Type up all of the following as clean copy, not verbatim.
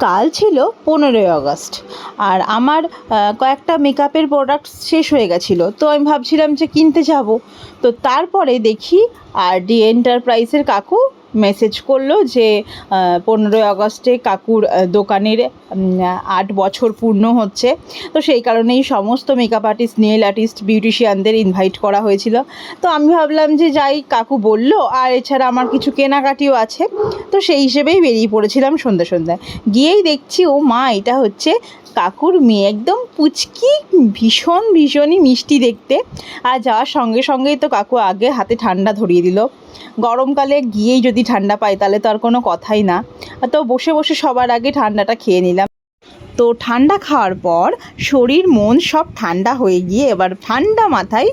কাল ছিল 15ই আগস্ট, আর আমার কয়েকটা মেকআপের প্রোডাক্ট শেষ হয়ে গেছিলো, তো আমি ভাবছিলাম যে কিনতে যাব। তো তারপরে দেখি RD এন্টারপ্রাইজের কাকু মেসেজ করলো যে 15ই আগস্টে কাকুর দোকানের 8 বছর পূর্ণ হচ্ছে, তো সেই কারণেই সমস্ত মেকআপ আর্টিস্ট, নেল আর্টিস্ট, বিউটিশিয়ানদের ইনভাইট করা হয়েছিল। তো আমি ভাবলাম যে যাই, কাকু বললো, আর এছাড়া আমার কিছু কেনাকাটিও আছে, তো সেই হিসেবেই বেরিয়ে পড়েছিলাম সন্ধ্যায়। গিয়েই দেখছি, ও মা, এটা হচ্ছে কাকুর মেয়ে, একদম পুচকি, ভীষণই মিষ্টি দেখতে। আর যাওয়ার সঙ্গে সঙ্গেই তো কাকু আগে হাতে ঠান্ডা ধরিয়ে দিল। গরমকালে গিয়েই যদি ঠান্ডা পাই তাহলে তো আর কোনো কথাই না। তো বসে বসে সবার আগে ঠান্ডাটা খেয়ে নিলাম। তো ঠান্ডা খাওয়ার পর শরীর মন সব ঠান্ডা হয়ে গিয়ে এবার ঠান্ডা মাথায়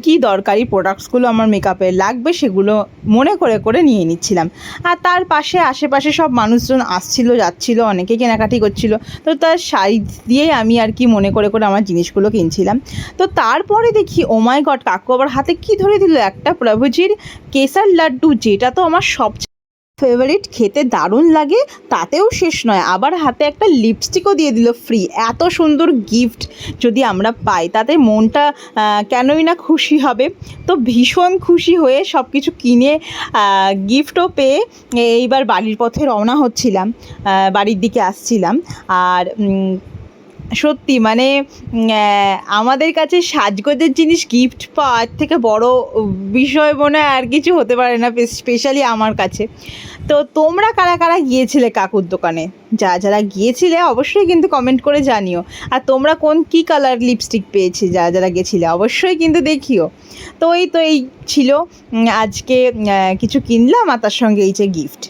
কী দরকারি প্রোডাক্টসগুলো আমার মেকআপে লাগবে সেগুলো মনে করে নিয়ে নিচ্ছিলাম। আর তার পাশে আশেপাশে সব মানুষজন আসছিল যাচ্ছিল, অনেকে কেনাকাটি করছিল, তো তার সাইড দিয়েই আমি আর কি মনে করে আমার জিনিসগুলো কিনছিলাম। তো তারপরে দেখি, ও মাই গড, কাকু আবার হাতে কী ধরে দিল, একটা প্রভুজির কেসার লাড্ডু, যেটা তো আমার সবচেয়ে ফেভারিট, খেতে দারুণ লাগে, তাতেও শেষ নয়, আবার হাতে একটা লিপস্টিকও দিয়ে দিল ফ্রি। এত সুন্দর গিফট যদি আমরা পাই তাতে মনটা কেনই না খুশি হবে। তো ভীষণ খুশি হয়ে সব কিছু কিনে গিফটও পেয়ে এইবার বাড়ির পথে রওনা হচ্ছিলাম, বাড়ির দিকে আসছিলাম। আর সত্যি মানে আমাদের কাছে সাজগোজের জিনিস গিফট পাওয়ার থেকে বড় বিষয় মনে হয় আর কিছু হতে পারে না, স্পেশালি আমার কাছে। তো তোমরা কারা কারা গিয়েছিলে কাকুর দোকানে? যারা গিয়েছিলে অবশ্যই কিন্তু কমেন্ট করে জানিও। আর তোমরা কী কালার লিপস্টিক পেয়েছে যারা গেছিলে অবশ্যই কিন্তু দেখিও। তো এই ছিল আজকে কিছু কিনলাম, আর তার সঙ্গে এই যে গিফট।